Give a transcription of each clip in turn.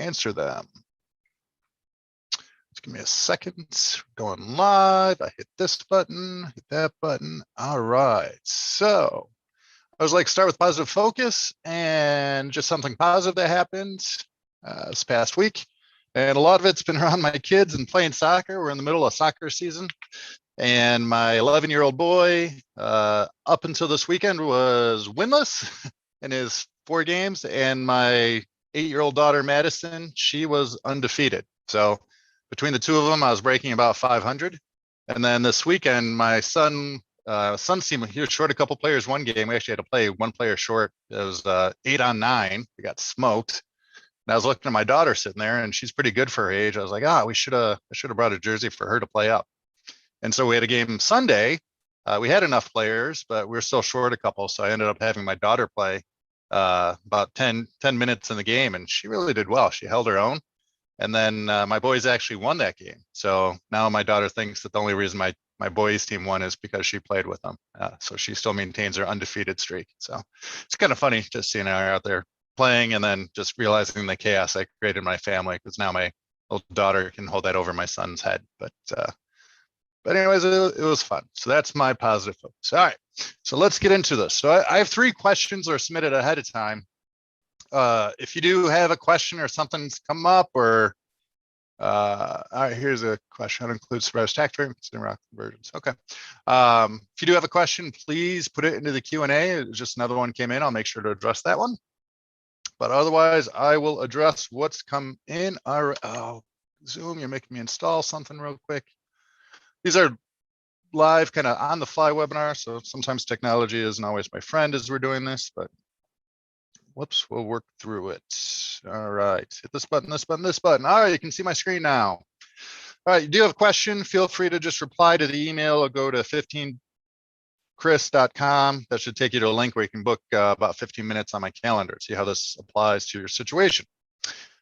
answer them. Just give me a second. Going live. I hit this button, hit that button. All right. So I was like, start with positive focus and just something positive that happened this past week. And a lot of it's been around my kids and playing soccer. We're in the middle of soccer season. And my 11-year-old boy, up until this weekend, was winless in his 4 games. And my 8-year-old daughter, Madison, she was undefeated. So between the two of them, I was breaking about 500. And then this weekend, my son's team, he was short a couple players one game. We actually had to play one player short. It was 8-on-9. We got smoked. And I was looking at my daughter sitting there, and she's pretty good for her age. I was like, I should have brought a jersey for her to play up. And so we had a game Sunday. We had enough players, but we were still short a couple. So I ended up having my daughter play about 10 minutes in the game, and she really did well. She held her own. And then my boys actually won that game. So now my daughter thinks that the only reason my boys team won is because she played with them. So she still maintains her undefeated streak. So it's kind of funny just seeing her out there playing and then just realizing the chaos I created in my family, because now my little daughter can hold that over my son's head. But anyways, it was fun. So that's my positive focus. All right, so let's get into this. So I have 3 questions that are submitted ahead of time. If you do have a question or something's come up, or all right, here's a question. That includes surprise tax rate considering Roth conversions. Okay. If you do have a question, please put it into the Q&A. Just another one came in. I'll make sure to address that one. But otherwise, I will address what's come in. Oh, Zoom, you're making me install something real quick. These are live, kind of on the fly webinar. So sometimes technology isn't always my friend as we're doing this, but whoops, we'll work through it. All right, hit this button, this button, this button. All right, you can see my screen now. All right, you do have a question, feel free to just reply to the email or go to 15chris.com. That should take you to a link where you can book about 15 minutes on my calendar, see how this applies to your situation.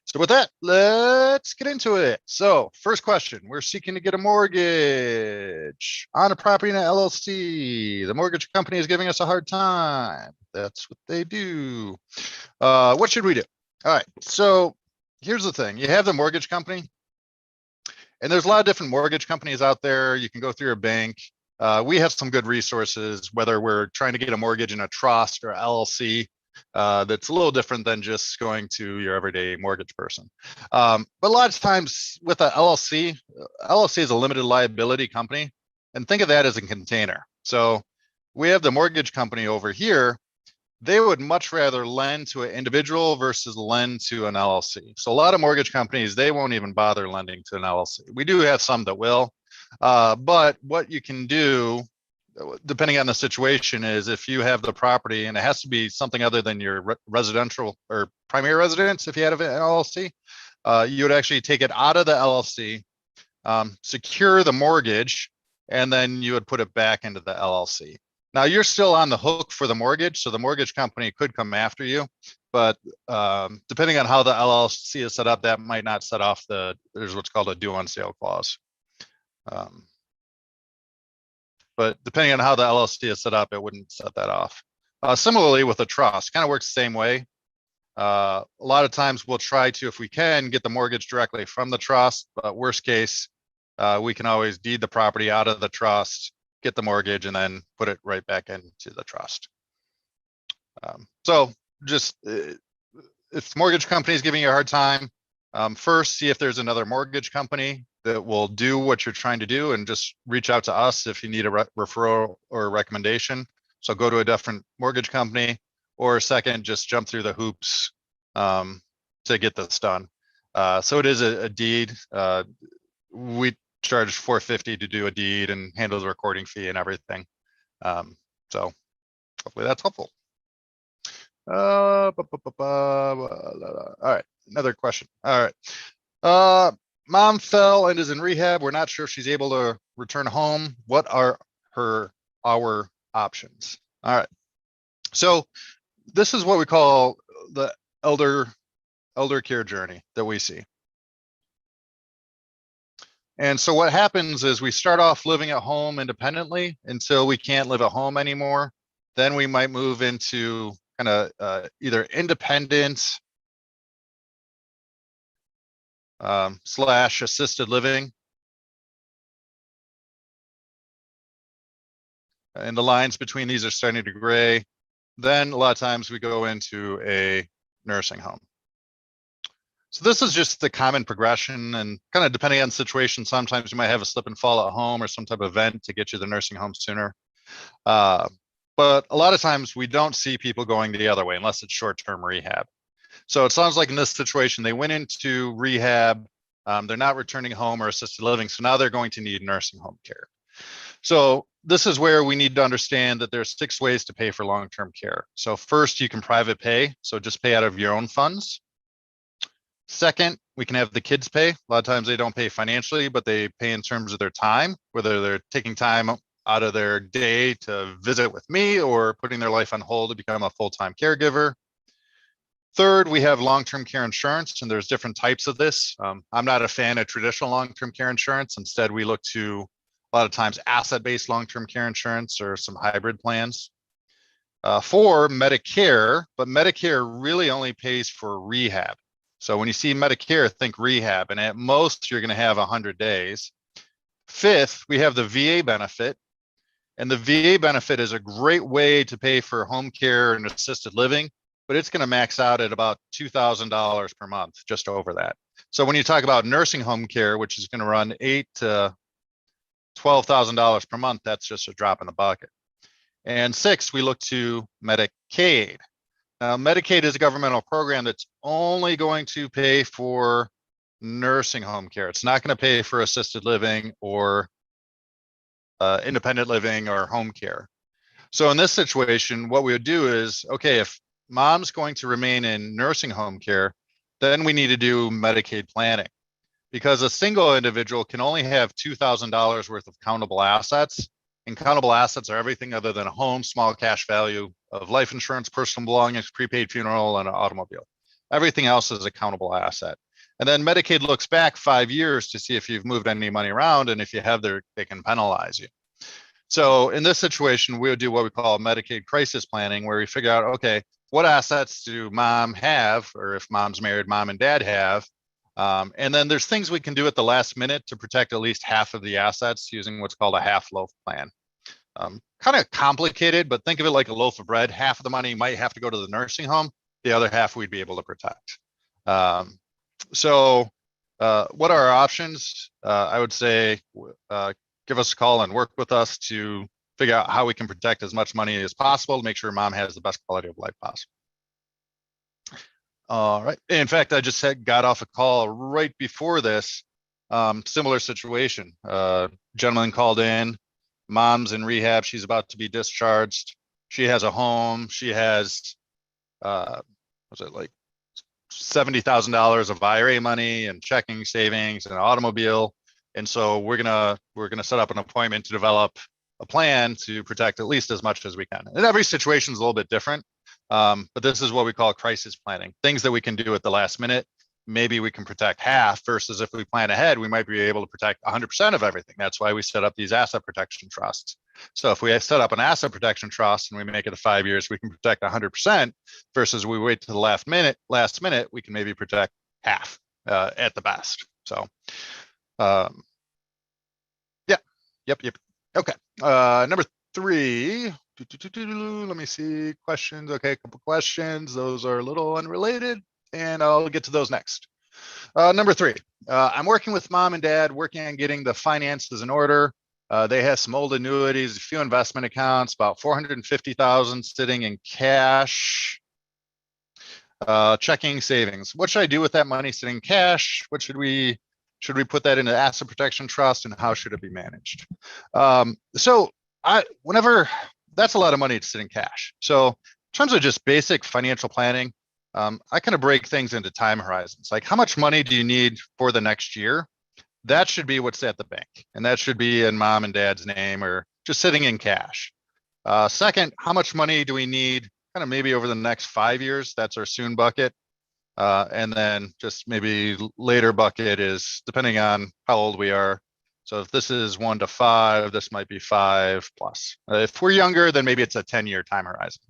So with that, let's get into it. So first question, we're seeking to get a mortgage on a property in an LLC. The mortgage company is giving us a hard time. That's what they do. What should we do? All right, so here's the thing. You have the mortgage company, and there's a lot of different mortgage companies out there. You can go through a bank. We have some good resources, whether we're trying to get a mortgage in a trust or LLC. That's a little different than just going to your everyday mortgage person. But a lot of times with a LLC is a limited liability company, and think of that as a container. So we have the mortgage company over here. They would much rather lend to an individual versus lend to an LLC. So a lot of mortgage companies, they won't even bother lending to an LLC. We do have some that will, but what you can do, depending on the situation, is if you have the property, and it has to be something other than your residential or primary residence, if you have an LLC, you would actually take it out of the LLC, secure the mortgage, and then you would put it back into the LLC. Now you're still on the hook for the mortgage, so the mortgage company could come after you, but depending on how the LLC is set up, that might not set off there's what's called a due on sale clause. But depending on how the LLC is set up, it wouldn't set that off. Similarly with a trust, kind of works the same way. A lot of times we'll try to, if we can, get the mortgage directly from the trust, but worst case, we can always deed the property out of the trust, get the mortgage, and then put it right back into the trust. So just if the mortgage company is giving you a hard time, first see if there's another mortgage company that will do what you're trying to do, and just reach out to us if you need a referral or a recommendation. So go to a different mortgage company, or second, just jump through the hoops to get this done. So it is a deed. We charge $450 to do a deed and handle the recording fee and everything. So hopefully that's helpful. All right, another question. All right. Mom fell and is in rehab. We're not sure if she's able to return home. What are our options? All right. So this is what we call the elder care journey that we see. And so what happens is we start off living at home independently until we can't live at home anymore. Then we might move into kind of either independent slash assisted living. And the lines between these are starting to gray. Then a lot of times we go into a nursing home. So this is just the common progression, and kind of depending on the situation, sometimes you might have a slip and fall at home or some type of event to get you to the nursing home sooner. But a lot of times we don't see people going the other way unless it's short-term rehab. So it sounds like in this situation, they went into rehab, they're not returning home or assisted living, so now they're going to need nursing home care. So this is where we need to understand that there's 6 ways to pay for long-term care. So first, you can private pay, so just pay out of your own funds. Second, we can have the kids pay. A lot of times they don't pay financially, but they pay in terms of their time, whether they're taking time out of their day to visit with me or putting their life on hold to become a full-time caregiver. Third, we have long-term care insurance, and there's different types of this. I'm not a fan of traditional long-term care insurance. Instead, we look to a lot of times asset-based long-term care insurance or some hybrid plans. 4, Medicare, but Medicare really only pays for rehab. So when you see Medicare, think rehab, and at most you're going to have 100 days. 5th, we have the VA benefit, and the VA benefit is a great way to pay for home care and assisted living, but it's going to max out at about $2,000 per month, just over that. So when you talk about nursing home care, which is going to run $8,000 to $12,000 per month, that's just a drop in the bucket. And 6, we look to Medicaid. Now, Medicaid is a governmental program that's only going to pay for nursing home care. It's not going to pay for assisted living or independent living or home care. So in this situation, what we would do is, okay, if mom's going to remain in nursing home care, then we need to do Medicaid planning, because a single individual can only have $2,000 worth of countable assets. And countable assets are everything other than a home, small cash value of life insurance, personal belongings, prepaid funeral, and an automobile. Everything else is a countable asset. And then Medicaid looks back 5 years to see if you've moved any money around, and if you have, they can penalize you. So in this situation, we would do what we call Medicaid crisis planning, where we figure out, okay, what assets do mom have, or if mom's married, mom and dad have. And then there's things we can do at the last minute to protect at least half of the assets using what's called a half loaf plan. Kind of complicated, but think of it like a loaf of bread. Half of the money might have to go to the nursing home. The other half we'd be able to protect. So what are our options? I would say give us a call and work with us to figure out how we can protect as much money as possible to make sure mom has the best quality of life possible. All right. In fact, I just got off a call right before this. Similar situation. Gentleman called in. Mom's in rehab. She's about to be discharged. She has a home. She has, was it like $70,000 of IRA money and checking, savings, and an automobile. And so we're gonna set up an appointment to develop a plan to protect at least as much as we can. And every situation is a little bit different. But this is what we call crisis planning, things that we can do at the last minute. Maybe we can protect half, versus if we plan ahead, we might be able to protect 100% of everything. That's why we set up these asset protection trusts. So if we set up an asset protection trust and we make it to 5 years, we can protect 100%, versus we wait to the last minute, we can maybe protect half at the best. So yep. Okay, number 3. Let me see questions. Okay, a couple questions. Those are a little unrelated, and I'll get to those next. Number 3, I'm working with mom and dad, working on getting the finances in order. They have some old annuities, a few investment accounts, about $450,000 sitting in cash, checking, savings. What should I do with that money sitting in cash? What should we put that into asset protection trust, and how should it be managed? That's a lot of money to sit in cash. So in terms of just basic financial planning, I kind of break things into time horizons. Like, how much money do you need for the next year? That should be what's at the bank, and that should be in mom and dad's name or just sitting in cash. Second, how much money do we need kind of maybe over the next 5 years? That's our soon bucket. And then just maybe later bucket is depending on how old we are. So if this is 1 to 5, this might be 5 plus. If we're younger, then maybe it's a 10-year time horizon.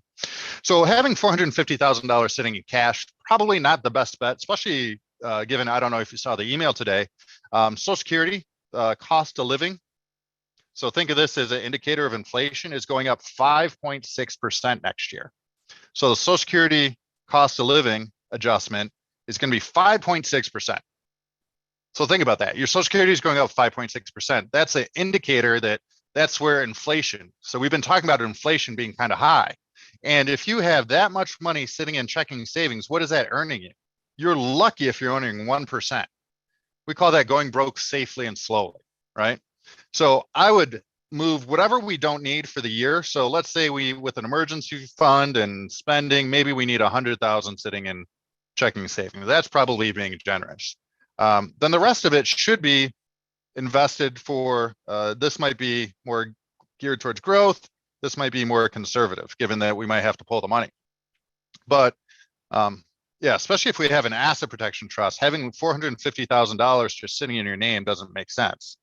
So having $450,000 sitting in cash, probably not the best bet, especially given, I don't know if you saw the email today, Social Security, cost of living. So think of this as an indicator of inflation, is going up 5.6% next year. So the Social Security cost of living adjustment is going to be 5.6%. So think about that. Your Social Security is going up 5.6%. That's an indicator that that's where inflation. So we've been talking about inflation being kind of high. And if you have that much money sitting in checking savings, what is that earning you? You're lucky if you're earning 1%. We call that going broke safely and slowly, right? So I would move whatever we don't need for the year. So let's say we, with an emergency fund and spending, maybe we need 100,000 sitting in checking savings. That's probably being generous. Then the rest of it should be invested for, this might be more geared towards growth. This might be more conservative, given that we might have to pull the money. But yeah, especially if we have an asset protection trust, having $450,000 just sitting in your name doesn't make sense.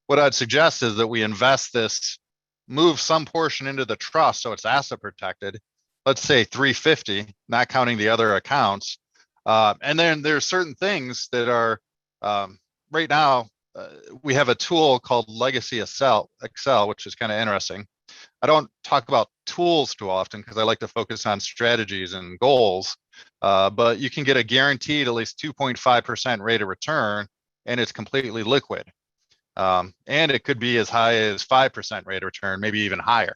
What I'd suggest is that we invest this, move some portion into the trust so it's asset protected. Let's say 350, not counting the other accounts. And then there's certain things that are, right now, we have a tool called Legacy Excel, which is kind of interesting. I don't talk about tools too often because I like to focus on strategies and goals, but you can get a guaranteed at least 2.5% rate of return, and it's completely liquid. And it could be as high as 5% rate of return, maybe even higher.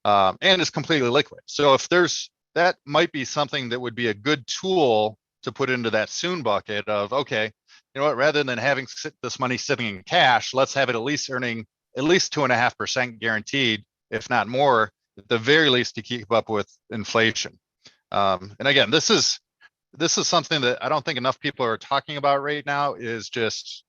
And it's completely liquid. So if there's, that might be something that would be a good tool to put into that soon bucket of, okay, you know what, rather than having this money sitting in cash, let's have it at least earning at least 2.5% guaranteed, if not more, at the very least to keep up with inflation. And again, this is something that I don't think enough people are talking about right now. Is just,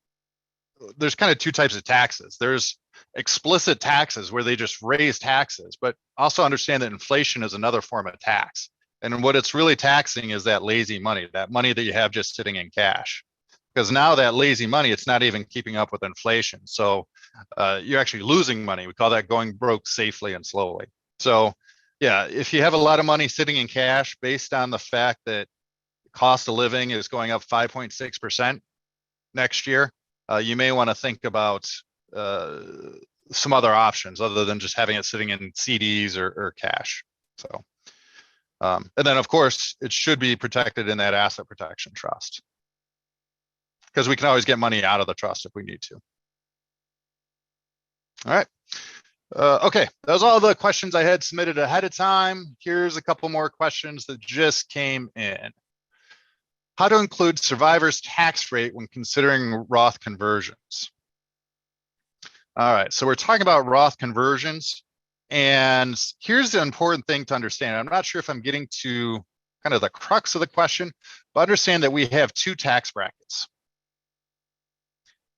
there's kind of two types of taxes. There's explicit taxes where they just raise taxes, but also understand that inflation is another form of tax. And what it's really taxing is that lazy money, that money that you have just sitting in cash. Because now that lazy money, it's not even keeping up with inflation. So you're actually losing money. We call that going broke safely and slowly. So yeah, if you have a lot of money sitting in cash based on the fact that cost of living is going up 5.6% next year, you may want to think about some other options other than just having it sitting in CDs or cash. So, and then of course, it should be protected in that asset protection trust, because we can always get money out of the trust if we need to. All right. Okay, those are all the questions I had submitted ahead of time. Here's a couple more questions that just came in. How to include survivor's tax rate when considering Roth conversions. All right, so we're talking about Roth conversions. And here's the important thing to understand. I'm not sure if I'm getting to kind of the crux of the question, but understand that we have two tax brackets.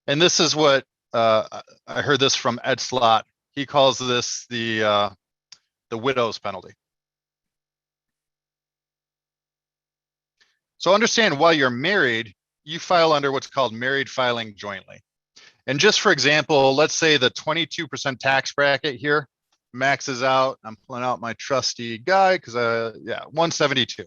And this is what I heard this from Ed Slott. He calls this the widow's penalty. So understand, while you're married, you file under what's called married filing jointly. And just for example, let's say the 22% tax bracket here maxes out. I'm pulling out my trusty guide because yeah, 172.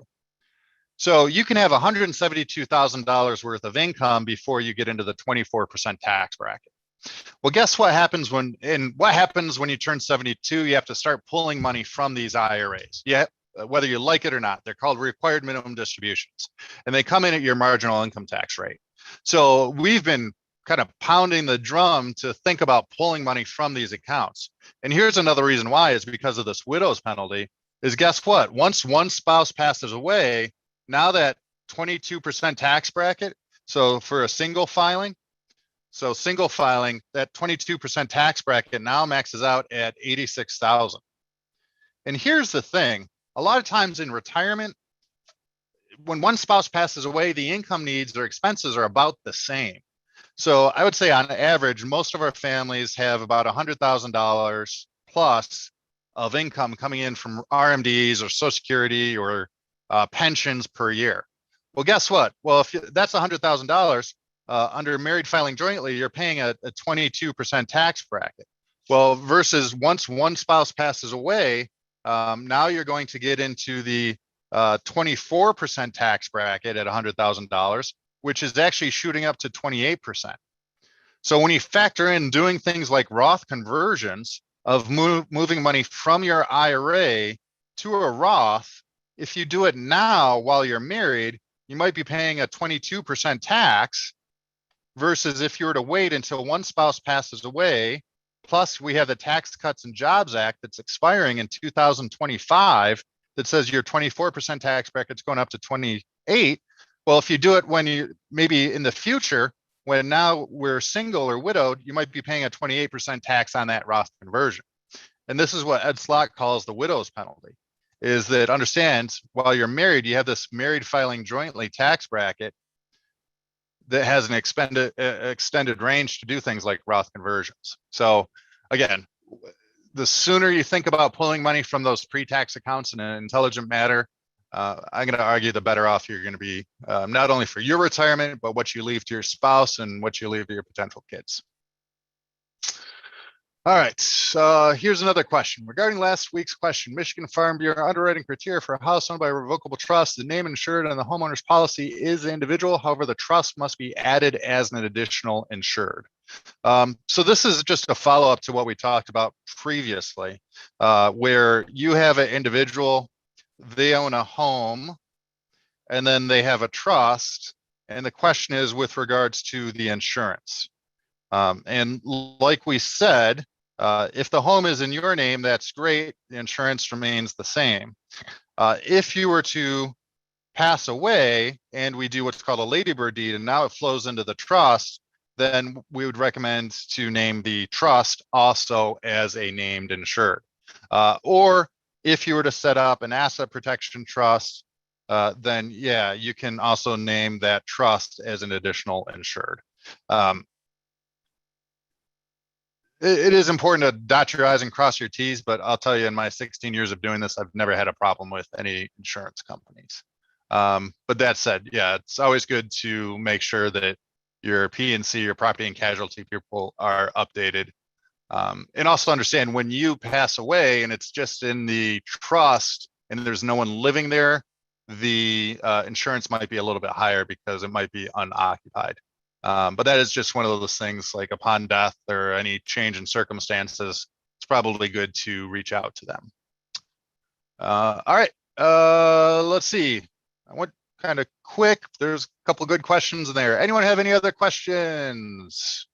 So you can have $172,000 worth of income before you get into the 24% tax bracket. Well, guess what happens when you turn 72? You have to start pulling money from these IRAs. Yeah, whether you like it or not. They're called required minimum distributions, and they come in at your marginal income tax rate. So we've been kind of pounding the drum to think about pulling money from these accounts. And here's another reason why, is because of this widow's penalty. Is guess what? Once one spouse passes away, now that 22% tax bracket, so for a single filing, that 22% tax bracket now maxes out at $86,000. And here's the thing, a lot of times in retirement, when one spouse passes away, the income needs or expenses are about the same. So I would say on average, most of our families have about $100,000 plus of income coming in from RMDs or Social Security or pensions per year. Well, guess what? Well, if that's $100,000 under married filing jointly, you're paying a 22% tax bracket. Well, versus once one spouse passes away, now you're going to get into the 24% tax bracket at $100,000. which is actually shooting up to 28%. So when you factor in doing things like Roth conversions of moving money from your IRA to a Roth, if you do it now while you're married, you might be paying a 22% tax, versus if you were to wait until one spouse passes away. Plus, we have the Tax Cuts and Jobs Act that's expiring in 2025 that says your 24% tax bracket's going up to 28. Well, if you do it when you maybe in the future, when now we're single or widowed, you might be paying a 28% tax on that Roth conversion. And this is what Ed Slott calls the widow's penalty, is that understand while you're married, you have this married filing jointly tax bracket that has an extended range to do things like Roth conversions. So again, the sooner you think about pulling money from those pre-tax accounts in an intelligent manner, I'm going to argue the better off you're going to be, not only for your retirement, but what you leave to your spouse and what you leave to your potential kids. All right, here's another question. Regarding last week's question, Michigan Farm Bureau underwriting criteria for a house owned by a revocable trust, the name insured on the homeowner's policy is the individual. However, the trust must be added as an additional insured. So this is just a follow-up to what we talked about previously, where you have an individual, they own a home, and then they have a trust. And the question is with regards to the insurance. And like we said, if the home is in your name, that's great. The insurance remains the same. If you were to pass away and we do what's called a ladybird deed, and now it flows into the trust, then we would recommend to name the trust also as a named insured. Or if you were to set up an asset protection trust, then yeah, you can also name that trust as an additional insured. It is important to dot your I's and cross your T's, but I'll tell you, in my 16 years of doing this, I've never had a problem with any insurance companies. But that said, yeah, it's always good to make sure that your P&C, your property and casualty people are updated. And also understand when you pass away and it's just in the trust and there's no one living there, the insurance might be a little bit higher because it might be unoccupied. But that is just one of those things, like upon death or any change in circumstances, it's probably good to reach out to them. All right, let's see. I went kind of quick. There's a couple good questions in there. Anyone have any other questions?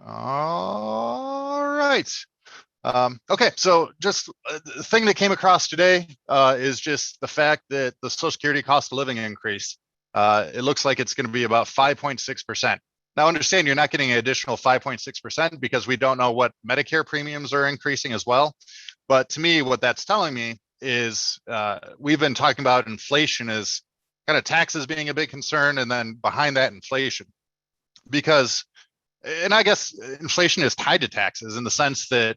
All right. Okay, so just the thing that came across today is just the fact that the Social Security cost of living increase. It looks like it's going to be about 5.6%. Now, understand you're not getting an additional 5.6% because we don't know what Medicare premiums are increasing as well. But to me, what that's telling me is we've been talking about inflation as kind of taxes being a big concern, and then behind that, inflation. Because, and I guess inflation is tied to taxes in the sense that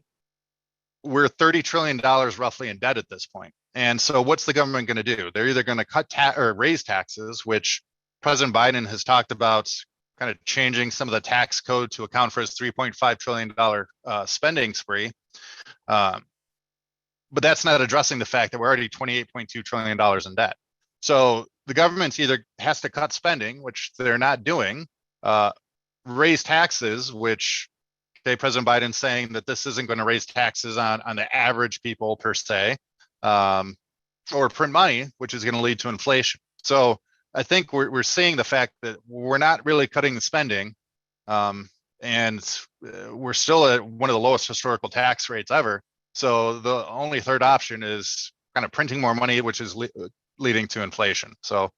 we're $30 trillion roughly in debt at this point. And so what's the government going to do? They're either going to cut or raise taxes, which President Biden has talked about kind of changing some of the tax code to account for his $3.5 trillion spending spree. But that's not addressing the fact that we're already $28.2 trillion in debt. So the government either has to cut spending, which they're not doing, raise taxes, which President Biden's saying that this isn't going to raise taxes on the average people per se, or print money, which is going to lead to inflation. So I think we're seeing the fact that we're not really cutting the spending, and we're still at one of the lowest historical tax rates ever. So the only third option is kind of printing more money, which is leading to inflation. So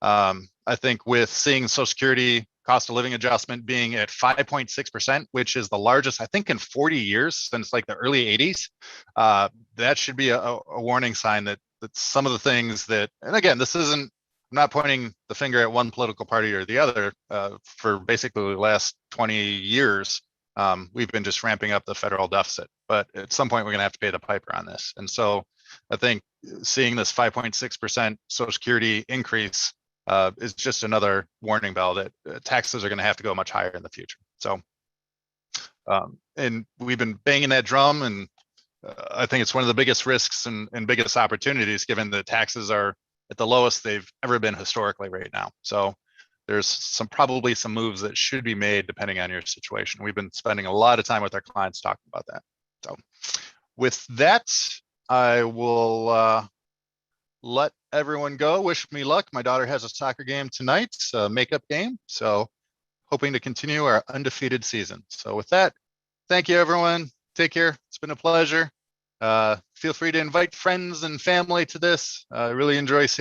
I think with seeing Social Security cost of living adjustment being at 5.6%, which is the largest, I think, in 40 years since like the early 80s, that should be a warning sign that some of the things that, and again, this isn't, I'm not pointing the finger at one political party or the other. For basically the last 20 years, we've been just ramping up the federal deficit. But at some point, we're going to have to pay the piper on this. And so I think seeing this 5.6% Social Security increase is just another warning bell that taxes are going to have to go much higher in the future. So, and we've been banging that drum, and I think it's one of the biggest risks and biggest opportunities, given the taxes are at the lowest they've ever been historically right now. So there's probably some moves that should be made depending on your situation. We've been spending a lot of time with our clients talking about that. So with that, I will let everyone go. Wish me luck. My daughter has a soccer game tonight, a makeup game. So hoping to continue our undefeated season. So with that, thank you, everyone. Take care. It's been a pleasure. Feel free to invite friends and family to this. I really enjoy seeing